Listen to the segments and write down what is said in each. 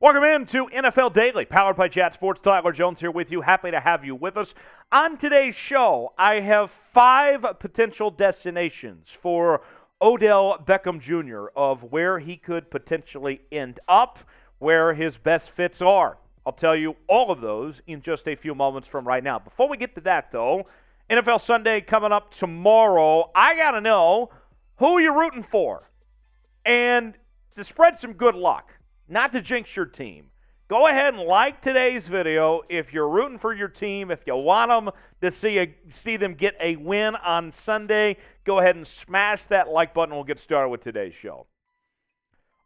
Welcome in to NFL Daily, powered by Chat Sports. Tyler Jones here with you. Happy to have you with us. On today's show, I have 5 potential destinations for Odell Beckham Jr. of where he could potentially end up, where his best fits are. I'll tell you all of those in just a few moments from right now. Before we get to that, though, NFL Sunday coming up tomorrow. I got to know who you're rooting for. And to spread some good luck, not to jinx your team, go ahead and like today's video if you're rooting for your team. If you want them to see them get a win on Sunday, go ahead and smash that like button. We'll get started with today's show.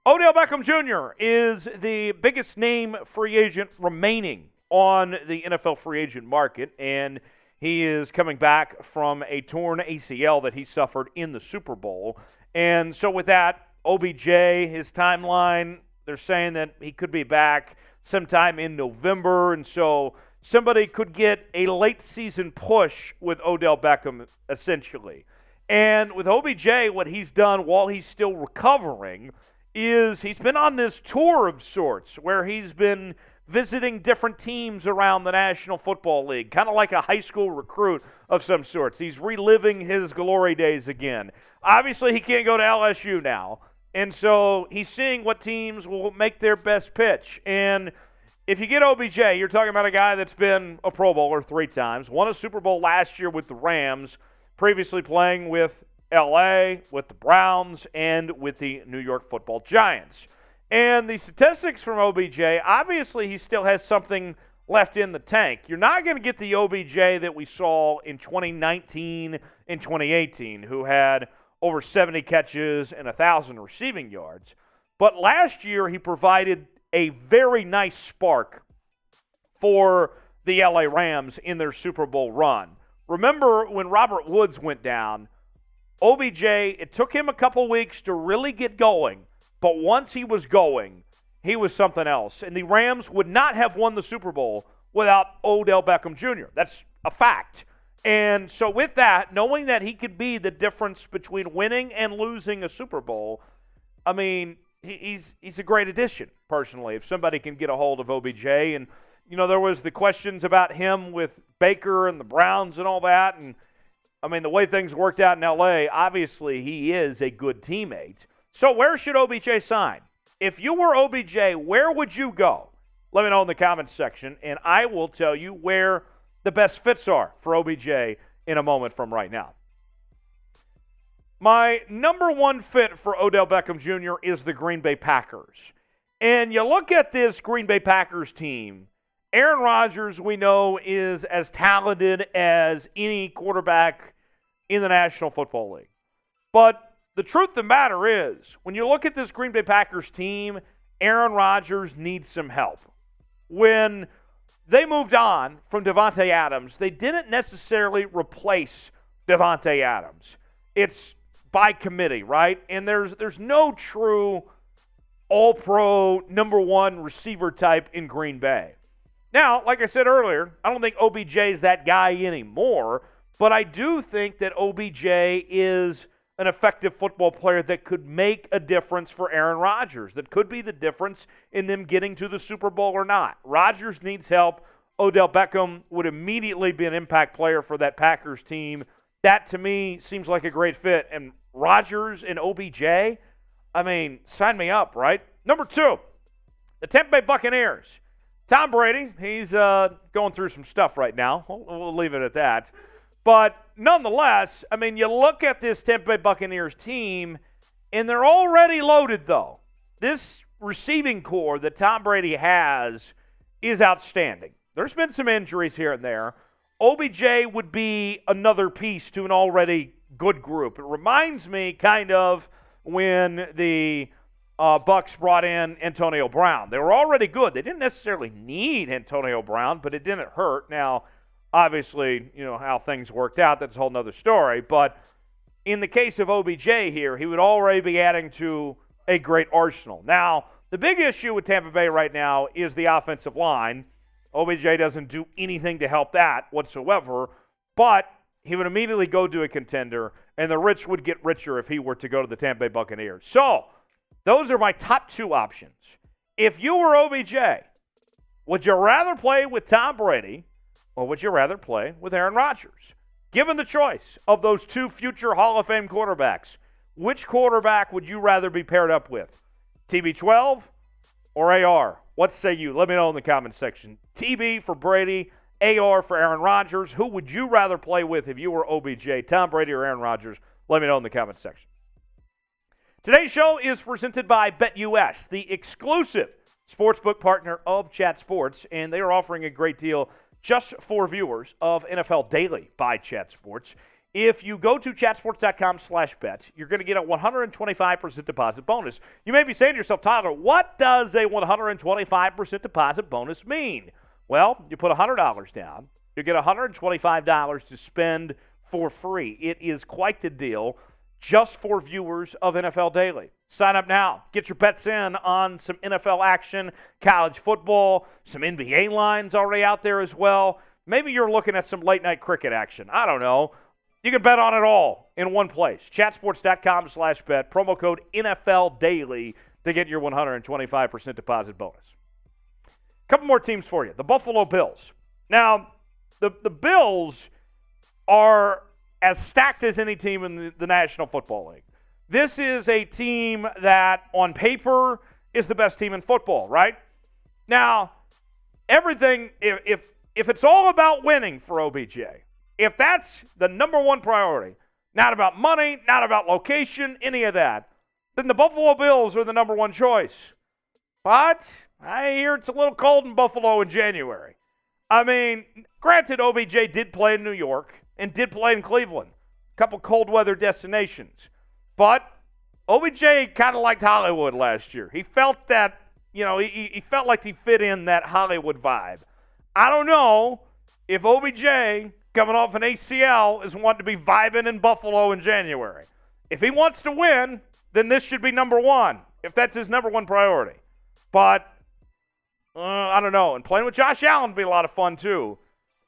Odell Beckham Jr. is the biggest name free agent remaining on the NFL free agent market, and he is coming back from a torn ACL that he suffered in the Super Bowl. And so with that, OBJ, his timeline, they're saying that he could be back sometime in November, and so somebody could get a late season push with Odell Beckham, essentially. And with OBJ, what he's done while he's still recovering is he's been on this tour of sorts where he's been visiting different teams around the National Football League, kind of like a high school recruit of some sorts. He's reliving his glory days again. Obviously, he can't go to LSU now. And so he's seeing what teams will make their best pitch. And if you get OBJ, you're talking about a guy that's been a Pro Bowler 3 times, won a Super Bowl last year with the Rams, previously playing with L.A., with the Browns, and with the New York Football Giants. And the statistics from OBJ, obviously he still has something left in the tank. You're not going to get the OBJ that we saw in 2019 and 2018, who had over 70 catches and 1,000 receiving yards. But last year, he provided a very nice spark for the LA Rams in their Super Bowl run. Remember when Robert Woods went down, OBJ, it took him a couple weeks to really get going, but once he was going, he was something else. And the Rams would not have won the Super Bowl without Odell Beckham Jr. That's a fact. And so with that, knowing that he could be the difference between winning and losing a Super Bowl, I mean, he's a great addition, personally, if somebody can get a hold of OBJ. And, you know, there was the questions about him with Baker and the Browns and all that. And, I mean, the way things worked out in L.A., obviously he is a good teammate. So where should OBJ sign? If you were OBJ, where would you go? Let me know in the comments section, and I will tell you where the best fits are for OBJ in a moment from right now. My number 1 fit for Odell Beckham Jr. is the Green Bay Packers. And you look at this Green Bay Packers team, Aaron Rodgers, we know, is as talented as any quarterback in the National Football League. But the truth of the matter is, when you look at this Green Bay Packers team, Aaron Rodgers needs some help. When they moved on from Davante Adams, they didn't necessarily replace Davante Adams. It's by committee, right? And there's no true all-pro number 1 receiver type in Green Bay. Now, like I said earlier, I don't think OBJ is that guy anymore, but I do think that OBJ is an effective football player that could make a difference for Aaron Rodgers, that could be the difference in them getting to the Super Bowl or not. Rodgers needs help. Odell Beckham would immediately be an impact player for that Packers team. That, to me, seems like a great fit. And Rodgers and OBJ, I mean, sign me up, right? Number 2, the Tampa Bay Buccaneers. Tom Brady, he's going through some stuff right now. We'll leave it at that. But nonetheless, I mean, you look at this Tampa Bay Buccaneers team, and they're already loaded, though. This receiving core that Tom Brady has is outstanding. There's been some injuries here and there. OBJ would be another piece to an already good group. It reminds me kind of when the Bucs brought in Antonio Brown. They were already good. They didn't necessarily need Antonio Brown, but it didn't hurt. Now, obviously, you know, how things worked out, that's a whole nother story. But in the case of OBJ here, he would already be adding to a great arsenal. Now, the big issue with Tampa Bay right now is the offensive line. OBJ doesn't do anything to help that whatsoever, but he would immediately go to a contender, and the rich would get richer if he were to go to the Tampa Bay Buccaneers. So, those are my top 2 options. If you were OBJ, would you rather play with Tom Brady or would you rather play with Aaron Rodgers? Given the choice of those two future Hall of Fame quarterbacks, which quarterback would you rather be paired up with? TB12 or AR? What say you? Let me know in the comments section. TB for Brady, AR for Aaron Rodgers. Who would you rather play with if you were OBJ, Tom Brady or Aaron Rodgers? Let me know in the comments section. Today's show is presented by BetUS, the exclusive sportsbook partner of Chat Sports, and they are offering a great deal just for viewers of NFL Daily by Chat Sports. If you go to chatsports.com/bet, you're going to get a 125% deposit bonus. You may be saying to yourself, Tyler, what does a 125% deposit bonus mean? Well, you put $100 down, you get $125 to spend for free. It is quite the deal just for viewers of NFL Daily. Sign up now. Get your bets in on some NFL action, college football, some NBA lines already out there as well. Maybe you're looking at some late-night cricket action. I don't know. You can bet on it all in one place. Chatsports.com/bet. Promo code NFL Daily to get your 125% deposit bonus. A couple more teams for you. The Buffalo Bills. Now, the Bills are as stacked as any team in the National Football League. This is a team that, on paper, is the best team in football, right? Now, everything, if it's all about winning for OBJ, if that's the number one priority, not about money, not about location, any of that, then the Buffalo Bills are the number one choice. But I hear it's a little cold in Buffalo in January. I mean, granted, OBJ did play in New York and did play in Cleveland, a couple cold weather destinations. But OBJ kind of liked Hollywood last year. He felt that, he felt like he fit in that Hollywood vibe. I don't know if OBJ, coming off an ACL, is wanting to be vibing in Buffalo in January. If he wants to win, then this should be number one, if that's his number one priority. But I don't know. And playing with Josh Allen would be a lot of fun too.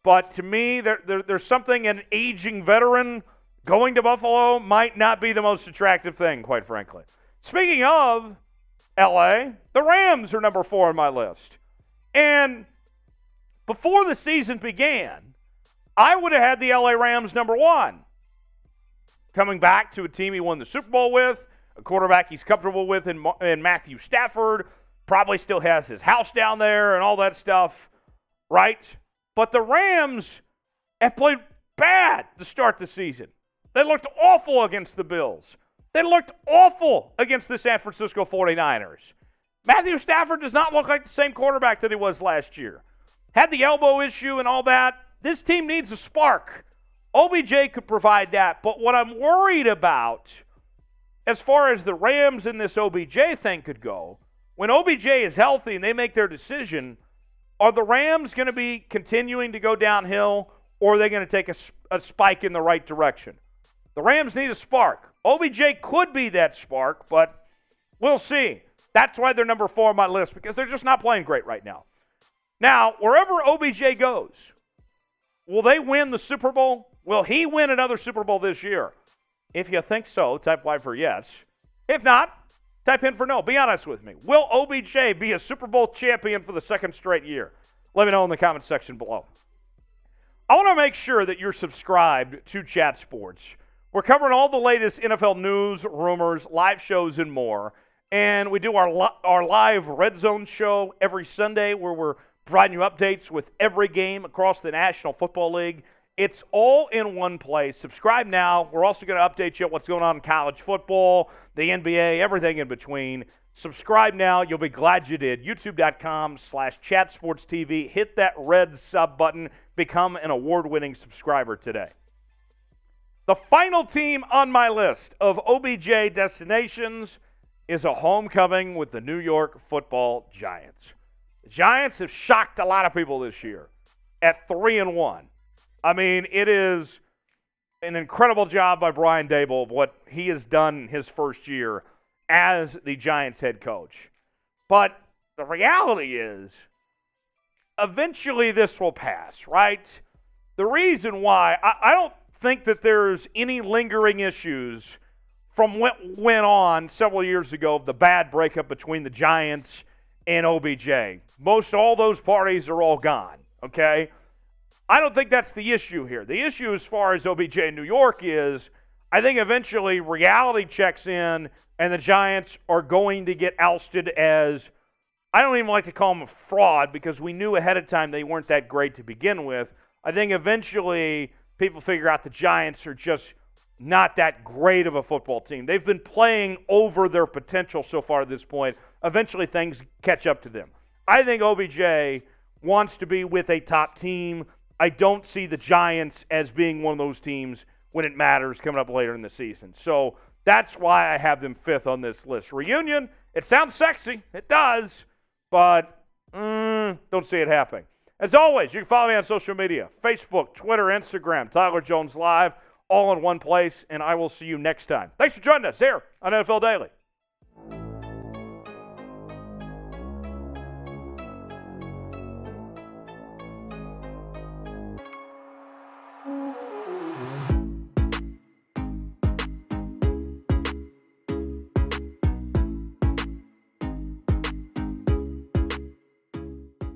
But to me, there's something, an aging veteran going to Buffalo might not be the most attractive thing, quite frankly. Speaking of L.A., the Rams are number 4 on my list. And before the season began, I would have had the L.A. Rams number 1. Coming back to a team he won the Super Bowl with, a quarterback he's comfortable with in Matthew Stafford, probably still has his house down there and all that stuff, right? But the Rams have played bad to start the season. They looked awful against the Bills. They looked awful against the San Francisco 49ers. Matthew Stafford does not look like the same quarterback that he was last year. Had the elbow issue and all that. This team needs a spark. OBJ could provide that. But what I'm worried about, as far as the Rams and this OBJ thing could go, when OBJ is healthy and they make their decision, are the Rams going to be continuing to go downhill, or are they going to take a spike in the right direction? The Rams need a spark. OBJ could be that spark, but we'll see. That's why they're number 4 on my list, because they're just not playing great right now. Now, wherever OBJ goes, will they win the Super Bowl? Will he win another Super Bowl this year? If you think so, type Y for yes. If not, type in for no. Be honest with me. Will OBJ be a Super Bowl champion for the second straight year? Let me know in the comments section below. I want to make sure that you're subscribed to Chat Sports. We're covering all the latest NFL news, rumors, live shows, and more. And we do our live Red Zone show every Sunday where we're providing you updates with every game across the National Football League. It's all in one place. Subscribe now. We're also going to update you on what's going on in college football, the NBA, everything in between. Subscribe now. You'll be glad you did. YouTube.com/ChatSportsTV. Hit that red sub button. Become an award-winning subscriber today. The final team on my list of OBJ destinations is a homecoming with the New York Football Giants. The Giants have shocked a lot of people this year at 3-1. I mean, it is an incredible job by Brian Daboll of what he has done in his first year as the Giants head coach. But the reality is, eventually this will pass, right? The reason why, I don't think that there's any lingering issues from what went on several years ago of the bad breakup between the Giants and OBJ. Most all those parties are all gone, okay? I don't think that's the issue here. The issue as far as OBJ in New York is I think eventually reality checks in and the Giants are going to get ousted as, I don't even like to call them a fraud because we knew ahead of time they weren't that great to begin with. I think eventually people figure out the Giants are just not that great of a football team. They've been playing over their potential so far at this point. Eventually things catch up to them. I think OBJ wants to be with a top team. I don't see the Giants as being one of those teams when it matters coming up later in the season. So that's why I have them fifth on this list. Reunion, it sounds sexy. It does. But don't see it happening. As always, you can follow me on social media, Facebook, Twitter, Instagram, Tyler Jones Live, all in one place, and I will see you next time. Thanks for joining us here on NFL Daily.